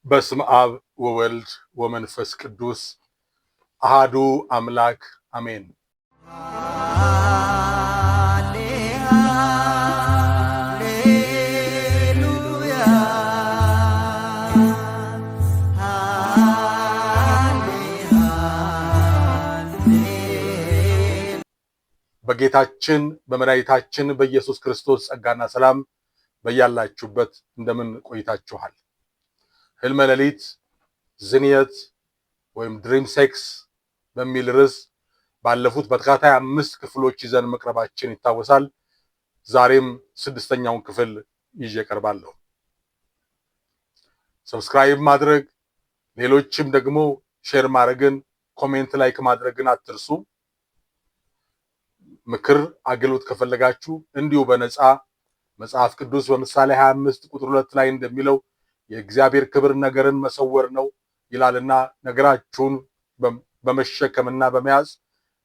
በስመ አብ ወወልድ ወመንፈስ ቅዱስ አሃዱ አምላክ አሜን። በጌታችን በመድኃኒታችን በኢየሱስ ክርስቶስ ጸጋና ሰላም በያላችሁበት እንደምን ቆይታችኋል? ህልመ ሌሊት ዝንየት ወይም ድሪም ሴክስ በሚል ርዕስ ባለፉት በተከታታይ 5 ክፍሎች ይዘን መቅረባችን ይታወሳል። ዛሬም 6ኛውን ክፍል ይዤ ቀርባለሁ። ሰብስክራይብ ማድረግ ሌሎችም ደግሞ ሼር ማድረግን ኮሜንት ላይክ ማድረግን አትርሱ። ምክር አገልግሎት ከፈለጋችሁ እንዲሁ በነፃ መጽሐፍ ቅዱስ በምሳሌ 25 ቁጥር 2 ላይ እንደሚለው የእግዚአብሔር ክብር ነገርን መሰወር ነው ይላልና ነገራችሁን በመሸከምና በመያዝ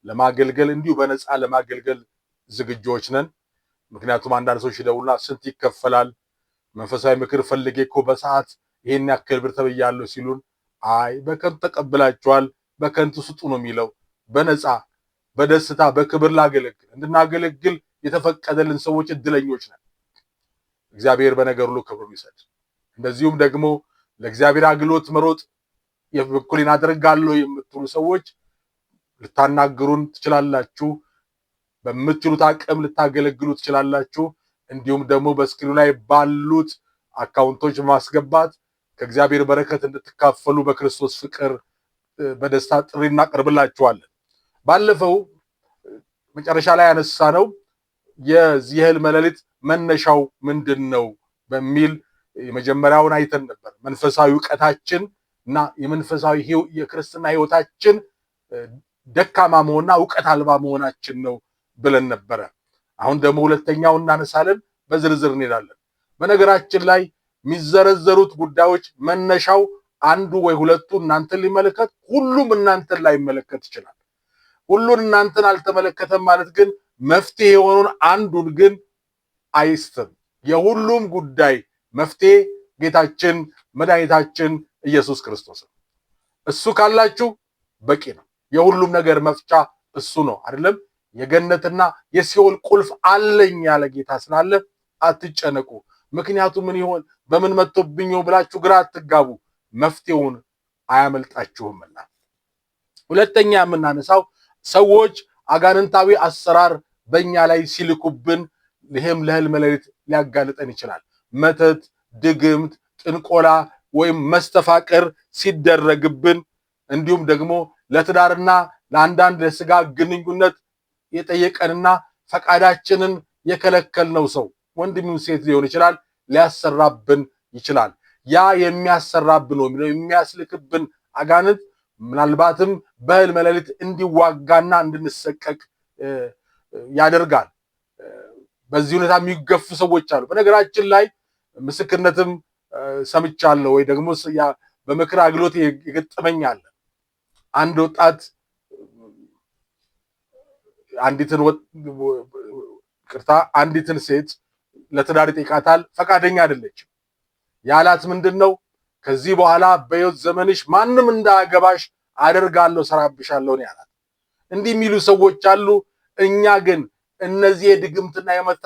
ለማገልገል እንዲሁ በነፃ ለማገልገል ዝግጆች ነን። ምክንያቱም አንዳንድ ሰዎች ይደውሉና ስንት ይከፈላል? መንፈሳዊ ምክር ፈልጌ እኮ በሰዓት ይሄን ያክል ብር ተብያለሁ ሲሉን፣ አይ በከንቱ ተቀብላችኋል፣ በከንቱ ስጡ ነው የሚለው። በነፃ በደስታ በክብር ላገለግል እንድናገለግል የተፈቀደልን ሰዎች እድለኞች ነን። እግዚአብሔር በነገር ሁሉ ክብሩን ይሰጥ። እንደዚሁም ደግሞ ለእግዚአብሔር አገልግሎት መሮጥ የበኩሌን አደርጋለሁ የምትሉ ሰዎች ልታናግሩን ትችላላችሁ። በምትችሉት አቅም ልታገለግሉ ትችላላችሁ። እንዲሁም ደግሞ በስክሪኑ ላይ ባሉት አካውንቶች በማስገባት ከእግዚአብሔር በረከት እንድትካፈሉ በክርስቶስ ፍቅር በደስታ ጥሪ እናቀርብላችኋለን። ባለፈው መጨረሻ ላይ ያነሳነው የዚህ ህልመ ሌሊት መነሻው ምንድን ነው በሚል የመጀመሪያውን አይተን ነበር። መንፈሳዊ እውቀታችን እና የመንፈሳዊ የክርስትና ህይወታችን ደካማ መሆንና እውቀት አልባ መሆናችን ነው ብለን ነበረ። አሁን ደግሞ ሁለተኛውን እናነሳለን፣ በዝርዝር እንሄዳለን። በነገራችን ላይ የሚዘረዘሩት ጉዳዮች መነሻው አንዱ ወይ ሁለቱ እናንተን ሊመለከት፣ ሁሉም እናንተን ላይመለከት ይችላል። ሁሉን እናንተን አልተመለከተም ማለት ግን መፍትሄ የሆኑን አንዱን ግን አይስትም። የሁሉም ጉዳይ መፍትሄ ጌታችን መድኃኒታችን ኢየሱስ ክርስቶስ ነው። እሱ ካላችሁ በቂ ነው። የሁሉም ነገር መፍቻ እሱ ነው አይደለም? የገነትና የሲኦል ቁልፍ አለኝ ያለ ጌታ ስላለ አትጨነቁ። ምክንያቱም ምን ይሆን በምን መጥቶብኝ ብላችሁ ግራ አትጋቡ፣ መፍትሄውን አያመልጣችሁምና። ሁለተኛ የምናነሳው ሰዎች አጋንንታዊ አሰራር በእኛ ላይ ሲልኩብን፣ ይህም ለህልመ ሌሊት ሊያጋልጠን ይችላል። መተት፣ ድግምት፣ ጥንቆላ ወይም መስተፋቅር ሲደረግብን፣ እንዲሁም ደግሞ ለትዳርና ለአንዳንድ ለስጋ ግንኙነት የጠየቀንና ፈቃዳችንን የከለከልነው ሰው ወንድም ሴት ሊሆን ይችላል ሊያሰራብን ይችላል። ያ የሚያሰራብን ወይም የሚያስልክብን አጋንንት ምናልባትም በህልመ ሌሊት እንዲዋጋና እንድንሰቀቅ ያደርጋል። በዚህ ሁኔታ የሚገፉ ሰዎች አሉ። በነገራችን ላይ ምስክርነትም ሰምቻለሁ ወይ ደግሞ በምክር አገልግሎት የገጠመኝ አለ። አንድ ወጣት አንዲትን ሴት ለትዳር ይጠይቃታል። ፈቃደኛ አይደለችም። ያላት ምንድነው? ከዚህ በኋላ በህይወት ዘመንሽ ማንም እንዳያገባሽ አደርጋለሁ፣ ሰራብሻለሁ ነው ያላት። እንዲህ የሚሉ ሰዎች አሉ። እኛ ግን እነዚህ የድግምትና የመተት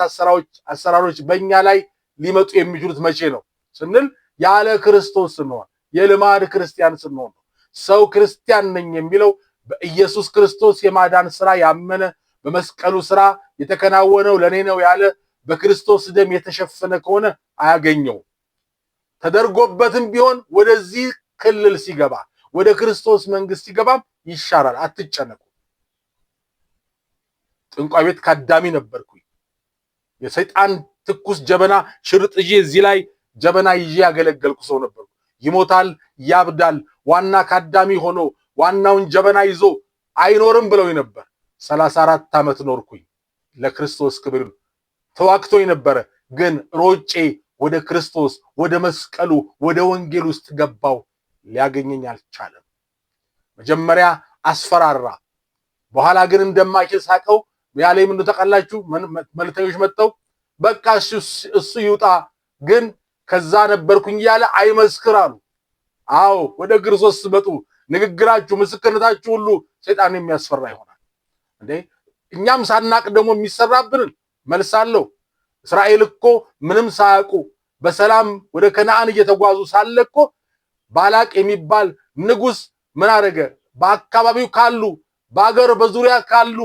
አሰራሮች በእኛ ላይ ሊመጡ የሚችሉት መቼ ነው ስንል ያለ ክርስቶስ ስንሆን፣ የልማድ ክርስቲያን ስንሆን ነው። ሰው ክርስቲያን ነኝ የሚለው በኢየሱስ ክርስቶስ የማዳን ስራ ያመነ፣ በመስቀሉ ስራ የተከናወነው ለኔ ነው ያለ፣ በክርስቶስ ደም የተሸፈነ ከሆነ አያገኘውም። ተደርጎበትም ቢሆን ወደዚህ ክልል ሲገባ፣ ወደ ክርስቶስ መንግስት ሲገባም ይሻራል። አትጨነቁ። ጥንቋይ ቤት ካዳሚ ነበርኩኝ። የሰይጣን ትኩስ ጀበና ሽርጥ ይዤ እዚህ ላይ ጀበና ይዤ ያገለገልኩ ሰው ነበርኩ። ይሞታል፣ ያብዳል፣ ዋና ካዳሚ ሆኖ ዋናውን ጀበና ይዞ አይኖርም ብለው ነበር። 34 ዓመት ኖርኩኝ። ለክርስቶስ ክብር ተዋክቶኝ ነበረ። ግን ሮጬ ወደ ክርስቶስ ወደ መስቀሉ ወደ ወንጌል ውስጥ ገባው። ሊያገኘኝ አልቻለም። መጀመሪያ አስፈራራ። በኋላ ግን እንደማይችል ሳቀው። ያለኝ ምን ተቀላችሁ? መልእክተኞች መጥተው በቃ እሱ ይውጣ፣ ግን ከዛ ነበርኩኝ እያለ አይመስክር አሉ። አዎ ወደ ክርስቶስ ስትመጡ ንግግራችሁ ምስክርነታችሁ ሁሉ ሰይጣን የሚያስፈራ ይሆናል። እንዴ እኛም ሳናቅ ደግሞ የሚሰራብንን መልሳለሁ። እስራኤል እኮ ምንም ሳያውቁ በሰላም ወደ ከነዓን እየተጓዙ ሳለ እኮ ባላቅ የሚባል ንጉስ ምን አደረገ? በአካባቢው ካሉ በአገር በዙሪያ ካሉ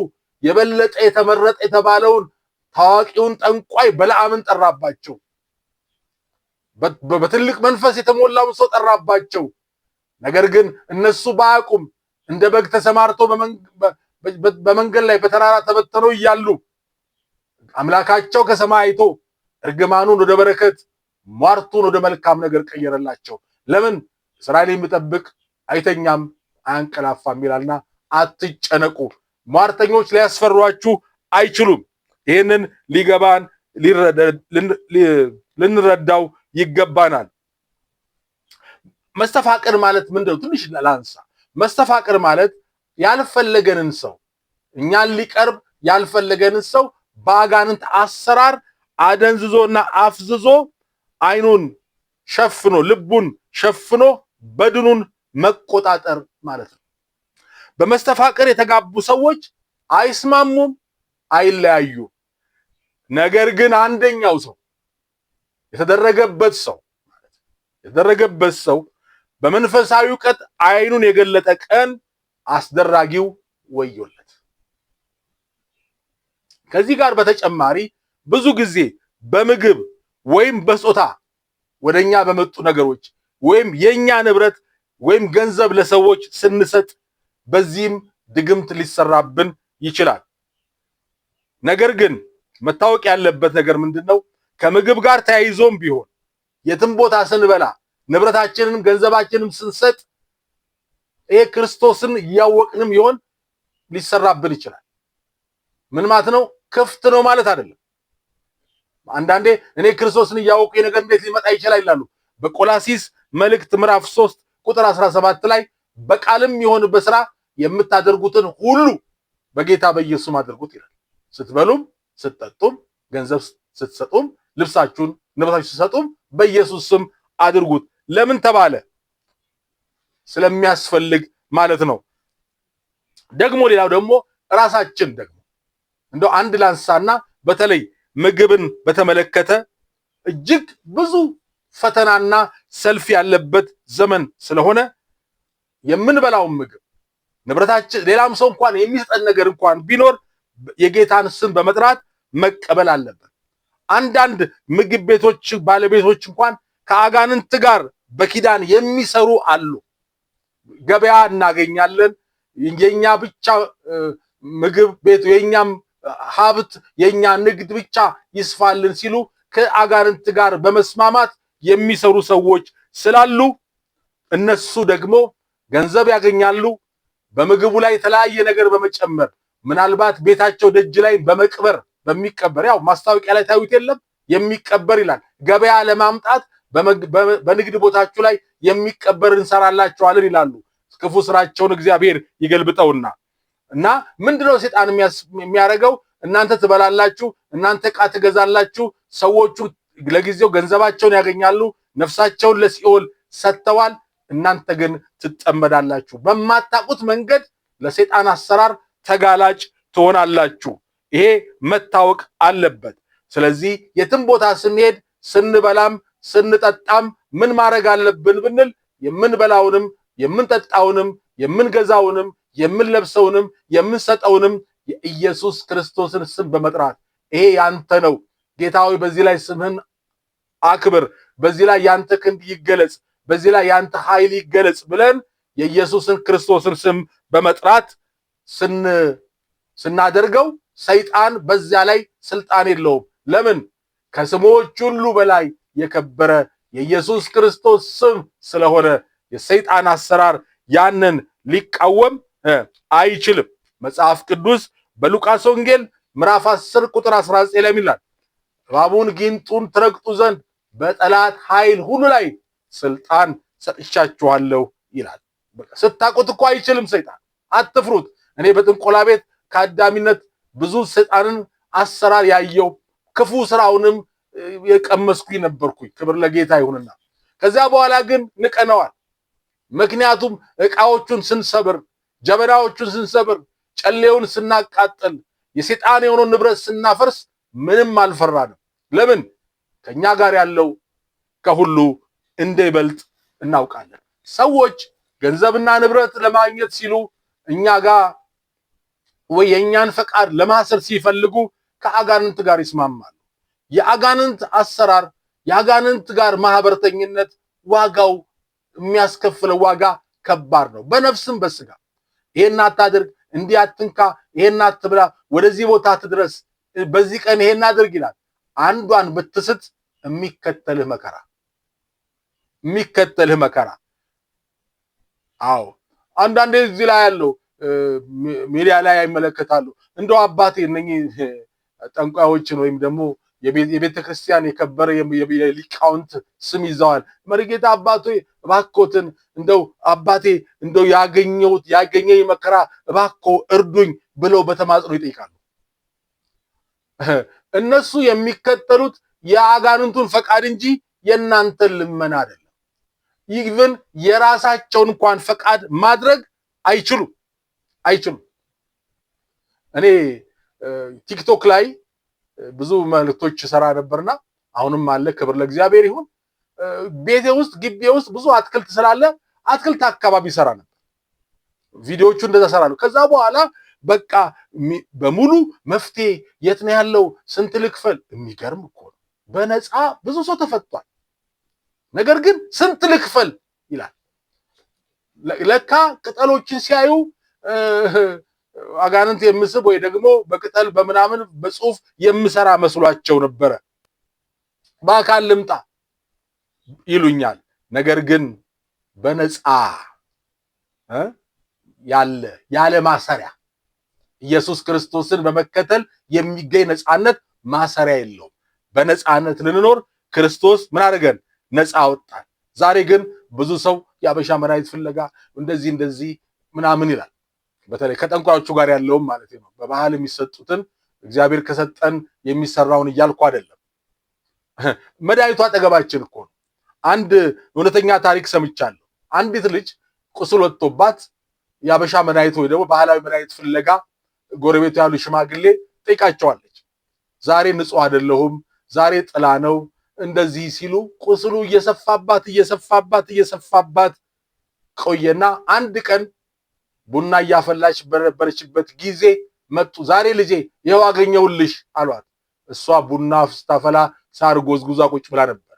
የበለጠ የተመረጠ የተባለውን ታዋቂውን ጠንቋይ በለዓምን ጠራባቸው። በትልቅ መንፈስ የተሞላውን ሰው ጠራባቸው። ነገር ግን እነሱ ባያውቁም እንደ በግ ተሰማርተው በመንገድ ላይ በተራራ ተበተነው እያሉ አምላካቸው ከሰማይ አይቶ እርግማኑን ወደ በረከት ሟርቱን ወደ መልካም ነገር ቀየረላቸው። ለምን? እስራኤል የሚጠብቅ አይተኛም አያንቀላፋም ይላልና አትጨነቁ። ሟርተኞች ሊያስፈሯችሁ አይችሉም። ይህንን ሊገባን ልንረዳው ይገባናል። መስተፋቅር ማለት ምንድነው? ትንሽ ላንሳ። መስተፋቅር ማለት ያልፈለገንን ሰው እኛን ሊቀርብ ያልፈለገንን ሰው በአጋንንት አሰራር አደንዝዞና አፍዝዞ አይኑን ሸፍኖ ልቡን ሸፍኖ በድኑን መቆጣጠር ማለት ነው። በመስተፋቅር የተጋቡ ሰዎች አይስማሙም፣ አይለያዩም። ነገር ግን አንደኛው ሰው የተደረገበት ሰው በመንፈሳዊ እውቀት አይኑን የገለጠ ቀን አስደራጊው ወዮለት። ከዚህ ጋር በተጨማሪ ብዙ ጊዜ በምግብ ወይም በጾታ ወደኛ በመጡ ነገሮች ወይም የኛ ንብረት ወይም ገንዘብ ለሰዎች ስንሰጥ በዚህም ድግምት ሊሰራብን ይችላል። ነገር ግን መታወቅ ያለበት ነገር ምንድነው? ከምግብ ጋር ተያይዞም ቢሆን የትም ቦታ ስንበላ ንብረታችንንም ገንዘባችንንም ስንሰጥ ይሄ ክርስቶስን እያወቅንም ይሆን ሊሰራብን ይችላል። ምን ማለት ነው? ክፍት ነው ማለት አይደለም። አንዳንዴ እኔ ክርስቶስን እያወቁ የነገር እንዴት ሊመጣ ይችላል ይላሉ። በቆላሲስ መልእክት ምዕራፍ 3 ቁጥር 17 ላይ በቃልም ይሆን በስራ የምታደርጉትን ሁሉ በጌታ በኢየሱስ አድርጉት ይላል። ስትበሉም ስትጠጡም ገንዘብ ስትሰጡም ልብሳችሁን ንብረታችሁን ስትሰጡም በኢየሱስ ስም አድርጉት። ለምን ተባለ? ስለሚያስፈልግ ማለት ነው። ደግሞ ሌላው ደግሞ ራሳችን ደግሞ እንደው አንድ ላንሳና በተለይ ምግብን በተመለከተ እጅግ ብዙ ፈተናና ሰልፍ ያለበት ዘመን ስለሆነ የምንበላውን ምግብ ንብረታችን ሌላም ሰው እንኳን የሚሰጠን ነገር እንኳን ቢኖር የጌታን ስም በመጥራት መቀበል አለበት። አንዳንድ ምግብ ቤቶች ባለቤቶች እንኳን ከአጋንንት ጋር በኪዳን የሚሰሩ አሉ። ገበያ እናገኛለን፣ የኛ ብቻ ምግብ ቤት የኛም ሀብት የኛ ንግድ ብቻ ይስፋልን ሲሉ ከአጋንንት ጋር በመስማማት የሚሰሩ ሰዎች ስላሉ እነሱ ደግሞ ገንዘብ ያገኛሉ። በምግቡ ላይ የተለያየ ነገር በመጨመር ምናልባት ቤታቸው ደጅ ላይ በመቅበር በሚቀበር ያው ማስታወቂያ ላይ ታዩት የለም የሚቀበር ይላል። ገበያ ለማምጣት በንግድ ቦታችሁ ላይ የሚቀበር እንሰራላችኋለን ይላሉ። ክፉ ስራቸውን እግዚአብሔር ይገልብጠውና እና ምንድነው ሰይጣን የሚያደርገው? እናንተ ትበላላችሁ፣ እናንተ ዕቃ ትገዛላችሁ፣ ሰዎቹ ለጊዜው ገንዘባቸውን ያገኛሉ፣ ነፍሳቸውን ለሲኦል ሰጥተዋል። እናንተ ግን ትጠመዳላችሁ። በማታውቁት መንገድ ለሰይጣን አሰራር ተጋላጭ ትሆናላችሁ። ይሄ መታወቅ አለበት። ስለዚህ የትም ቦታ ስንሄድ ስንበላም ስንጠጣም ምን ማድረግ አለብን ብንል የምንበላውንም የምንጠጣውንም የምንገዛውንም የምንለብሰውንም የምንሰጠውንም የኢየሱስ ክርስቶስን ስም በመጥራት ይሄ ያንተ ነው ጌታ ሆይ በዚህ ላይ ስምህን አክብር፣ በዚህ ላይ ያንተ ክንድ ይገለጽ፣ በዚህ ላይ ያንተ ኃይል ይገለጽ ብለን የኢየሱስን ክርስቶስን ስም በመጥራት ስናደርገው ሰይጣን በዚያ ላይ ስልጣን የለውም። ለምን? ከስሞች ሁሉ በላይ የከበረ የኢየሱስ ክርስቶስ ስም ስለሆነ የሰይጣን አሰራር ያንን ሊቃወም አይችልም። መጽሐፍ ቅዱስ በሉቃስ ወንጌል ምዕራፍ 10 ቁጥር 19 ላይ ይላል እባቡን ጊንጡን ትረግጡ ዘንድ በጠላት ኃይል ሁሉ ላይ ስልጣን ሰጥቻችኋለሁ ይላል። በቃ ስታቁት እኮ አይችልም ሰይጣን። አትፍሩት። እኔ በጥንቆላ ቤት ከአዳሚነት ብዙ ሰይጣንን አሰራር ያየው ክፉ ስራውንም የቀመስኩኝ ነበርኩኝ። ክብር ለጌታ ይሁንና ከዚያ በኋላ ግን ንቀነዋል። ምክንያቱም ዕቃዎቹን ስንሰብር፣ ጀበናዎቹን ስንሰብር፣ ጨሌውን ስናቃጥል፣ የሰይጣን የሆነውን ንብረት ስናፈርስ ምንም አልፈራንም። ለምን? ከኛ ጋር ያለው ከሁሉ እንደይበልጥ እናውቃለን። ሰዎች ገንዘብና ንብረት ለማግኘት ሲሉ እኛ ጋር ወይ የኛን ፈቃድ ለማሰር ሲፈልጉ ከአጋንንት ጋር ይስማማሉ። የአጋንንት አሰራር፣ የአጋንንት ጋር ማህበርተኝነት ዋጋው የሚያስከፍለው ዋጋ ከባድ ነው፣ በነፍስም በስጋ። ይሄን አታድርግ፣ እንዲህ አትንካ፣ ይሄን አትብላ፣ ወደዚህ ቦታ ትድረስ፣ በዚህ ቀን ይሄን አድርግ ይላል። አንዷን ብትስት የሚከተልህ መከራ። አዎ አንዳንዴ እዚህ ላይ ያለው ሚዲያ ላይ ይመለከታሉ። እንደው አባቴ እነኚህ ጠንቋዮችን ወይም ደግሞ የቤተ ክርስቲያን የከበረ የሊቃውንት ስም ይዘዋል። መርጌታ አባቴ እባክዎትን እንደው አባቴ እንደው ያገኘኝ መከራ እባክዎ እርዱኝ ብለው በተማጽኖ ይጠይቃሉ። እነሱ የሚከተሉት የአጋንንቱን ፈቃድ እንጂ የእናንተን ልመና አይደለም። ኢቭን የራሳቸውን እንኳን ፈቃድ ማድረግ አይችሉም። እኔ ቲክቶክ ላይ ብዙ መልእክቶች ሰራ ነበርና አሁንም አለ፣ ክብር ለእግዚአብሔር ይሁን። ቤቴ ውስጥ ግቢ ውስጥ ብዙ አትክልት ስላለ አትክልት አካባቢ ሰራ ነበር። ቪዲዮዎቹ እንደዛ ሰራሉ። ከዛ በኋላ በቃ በሙሉ መፍትሄ የት ነው ያለው? ስንት ልክፈል? የሚገርም እኮ ነው። በነፃ ብዙ ሰው ተፈቷል። ነገር ግን ስንት ልክፈል ይላል። ለካ ቅጠሎችን ሲያዩ አጋንንት የምስብ ወይ ደግሞ በቅጠል በምናምን በጽሁፍ የምሰራ መስሏቸው ነበረ። በአካል ልምጣ ይሉኛል። ነገር ግን በነፃ ያለ ማሰሪያ ኢየሱስ ክርስቶስን በመከተል የሚገኝ ነፃነት ማሰሪያ የለውም። በነፃነት ልንኖር ክርስቶስ ምን አደረገን? ነፃ አወጣን። ዛሬ ግን ብዙ ሰው የአበሻ መድኃኒት ፍለጋ እንደዚህ ምናምን ይላል። በተለይ ከጠንቋዮቹ ጋር ያለውም ማለት ነው። በባህል የሚሰጡትን እግዚአብሔር ከሰጠን የሚሰራውን እያልኩ አይደለም። መድኃኒቱ አጠገባችን እኮ ነው። አንድ እውነተኛ ታሪክ ሰምቻለሁ። አንዲት ልጅ ቁስል ወጥቶባት የአበሻ መድኃኒት ወይ ደግሞ ባህላዊ መድኃኒት ፍለጋ ጎረቤቱ ያሉ ሽማግሌ ጠይቃቸዋለች። ዛሬ ንጹህ አይደለሁም፣ ዛሬ ጥላ ነው እንደዚህ ሲሉ ቁስሉ እየሰፋባት ቆየና አንድ ቀን ቡና እያፈላች በነበረችበት ጊዜ መጡ። ዛሬ ልጄ ይኸው አገኘሁልሽ አሏት። እሷ ቡና ስታፈላ ሳር ጎዝጉዛ ቁጭ ብላ ነበር።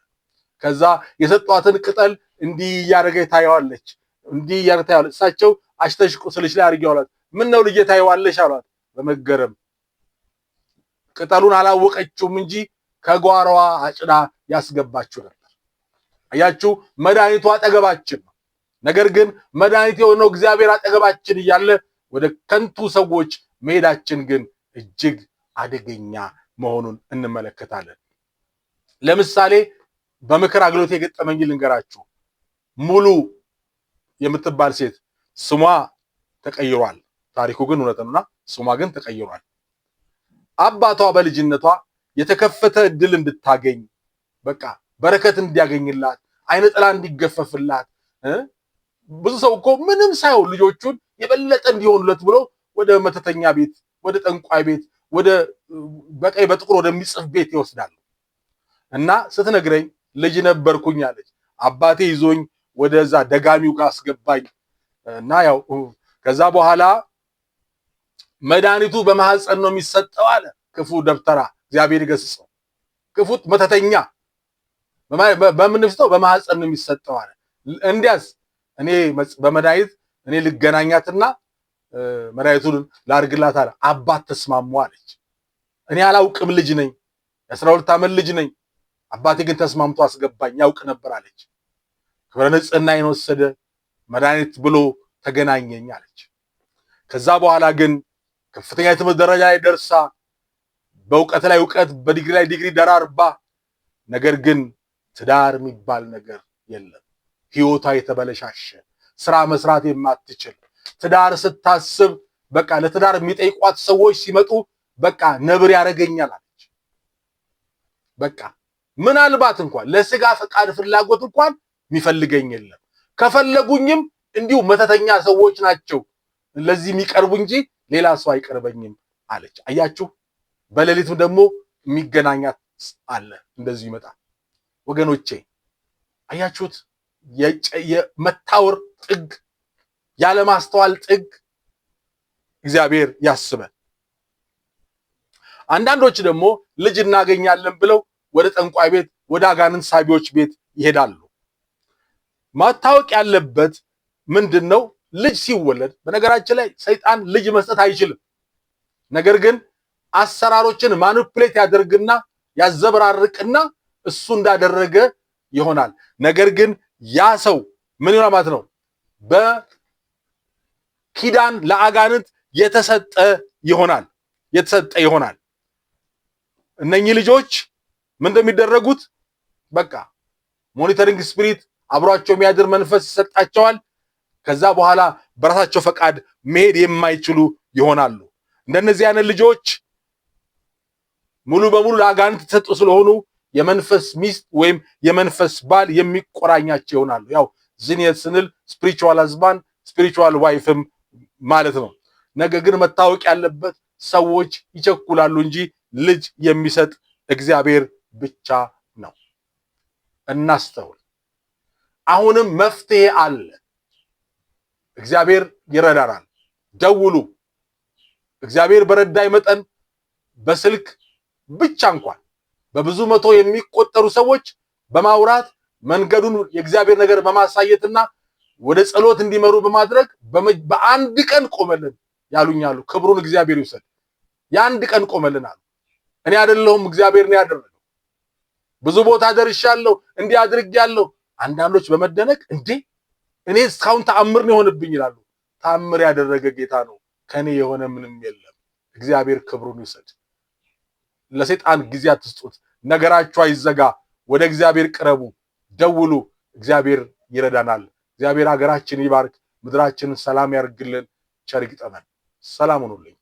ከዛ የሰጧትን ቅጠል እንዲህ እያደረገች ታየዋለች። እሳቸው አሽተሽ ቁስልሽ ላይ አድርጊው አሏት። ምን ነው ልጄ ታየዋለሽ አሏት በመገረም። ቅጠሉን አላወቀችውም እንጂ ከጓሮዋ አጭዳ ያስገባችው ነበር። አያችሁ፣ መድኃኒቱ አጠገባችን ነው። ነገር ግን መድኃኒት የሆነው እግዚአብሔር አጠገባችን እያለ ወደ ከንቱ ሰዎች መሄዳችን ግን እጅግ አደገኛ መሆኑን እንመለከታለን። ለምሳሌ በምክር አገልግሎት የገጠመኝ ልንገራችሁ። ሙሉ የምትባል ሴት ስሟ ተቀይሯል። ታሪኩ ግን እውነት ነውና ስሟ ግን ተቀይሯል። አባቷ በልጅነቷ የተከፈተ እድል እንድታገኝ በቃ በረከት እንዲያገኝላት አይነ ጥላ እንዲገፈፍላት ብዙ ሰው እኮ ምንም ሳይሆን ልጆቹን የበለጠ እንዲሆኑለት ብሎ ወደ መተተኛ ቤት፣ ወደ ጠንቋይ ቤት፣ ወደ በቀይ በጥቁር ወደሚጽፍ ቤት ይወስዳሉ። እና ስትነግረኝ ልጅ ነበርኩኝ አለች። አባቴ ይዞኝ ወደዛ ደጋሚው ጋር አስገባኝ እና ያው ከዛ በኋላ መድኃኒቱ በማህፀን ነው የሚሰጠው አለ ክፉ ደብተራ። እግዚአብሔር ይገስጸው። ክፉ መተተኛ በምንፍስተው በማህፀን ነው የሚሰጠው አለ። እንዲያስ እኔ በመድኃኒት እኔ ልገናኛትና መድኃኒቱን ላርግላት አለ። አባት ተስማሙ አለች። እኔ አላውቅም፣ ልጅ ነኝ፣ የ12 ዓመት ልጅ ነኝ። አባቴ ግን ተስማምቶ አስገባኝ፣ ያውቅ ነበር አለች። ክብረ ንጽሕናዬን ወሰደ፣ መድኃኒት ብሎ ተገናኘኝ አለች። ከዛ በኋላ ግን ከፍተኛ የትምህርት ደረጃ ላይ ደርሳ በእውቀት ላይ እውቀት በዲግሪ ላይ ዲግሪ ደራርባ፣ ነገር ግን ትዳር የሚባል ነገር የለም። ህይወቷ የተበለሻሸ፣ ስራ መስራት የማትችል፣ ትዳር ስታስብ በቃ ለትዳር የሚጠይቋት ሰዎች ሲመጡ በቃ ነብር ያደርገኛል አለች። በቃ ምናልባት እንኳን ለስጋ ፈቃድ ፍላጎት እንኳን የሚፈልገኝ የለም። ከፈለጉኝም እንዲሁ መተተኛ ሰዎች ናቸው ለዚህ የሚቀርቡ እንጂ ሌላ ሰው አይቀርበኝም አለች። አያችሁ፣ በሌሊትም ደግሞ የሚገናኛት አለ፣ እንደዚህ ይመጣል። ወገኖቼ አያችሁት? የመታወር ጥግ፣ ያለማስተዋል ጥግ እግዚአብሔር ያስበን። አንዳንዶች ደግሞ ልጅ እናገኛለን ብለው ወደ ጠንቋይ ቤት፣ ወደ አጋንንት ሳቢዎች ቤት ይሄዳሉ። ማታወቅ ያለበት ምንድነው? ልጅ ሲወለድ፣ በነገራችን ላይ ሰይጣን ልጅ መስጠት አይችልም። ነገር ግን አሰራሮችን ማኒፑሌት ያደርግና ያዘበራርቅና እሱ እንዳደረገ ይሆናል። ነገር ግን ያ ሰው ምን ይሆናል ማለት ነው? በኪዳን ለአጋንንት የተሰጠ ይሆናል። እነኚህ ልጆች ምን እንደሚደረጉት በቃ ሞኒተሪንግ ስፒሪት አብሯቸው የሚያድር መንፈስ ይሰጣቸዋል። ከዛ በኋላ በራሳቸው ፈቃድ መሄድ የማይችሉ ይሆናሉ። እንደነዚህ አይነት ልጆች ሙሉ በሙሉ ለአጋንንት የተሰጡ ስለሆኑ የመንፈስ ሚስት ወይም የመንፈስ ባል የሚቆራኛቸው ይሆናሉ። ያው ዝኒየት ስንል ስፒሪቹዋል ሃዝባንድ ስፒሪቹዋል ዋይፍም ማለት ነው። ነገር ግን መታወቅ ያለበት ሰዎች ይቸኩላሉ እንጂ ልጅ የሚሰጥ እግዚአብሔር ብቻ ነው። እናስተውል። አሁንም መፍትሄ አለ። እግዚአብሔር ይረዳናል። ደውሉ። እግዚአብሔር በረዳይ መጠን በስልክ ብቻ እንኳን በብዙ መቶ የሚቆጠሩ ሰዎች በማውራት መንገዱን የእግዚአብሔር ነገር በማሳየትና ወደ ጸሎት እንዲመሩ በማድረግ በአንድ ቀን ቆመልን ያሉኛሉ። ክብሩን እግዚአብሔር ይውሰድ። የአንድ ቀን ቆመልን አሉ። እኔ አይደለሁም እግዚአብሔር ነው ያደረገው። ብዙ ቦታ ደርሻለሁ፣ እንዲህ አድርጌያለሁ። አንዳንዶች በመደነቅ እንዴ እኔ እስካሁን ተአምር ነው የሆነብኝ ይላሉ። ተአምር ያደረገ ጌታ ነው። ከኔ የሆነ ምንም የለም። እግዚአብሔር ክብሩን ይውሰድ። ለሰይጣን ጊዜ አትስጡት። ነገራችሁ አይዘጋ። ወደ እግዚአብሔር ቅረቡ፣ ደውሉ። እግዚአብሔር ይረዳናል። እግዚአብሔር ሀገራችን ይባርክ፣ ምድራችንን ሰላም ያርግልን፣ ቸር ይግጠመን። ሰላም ሁኑልኝ።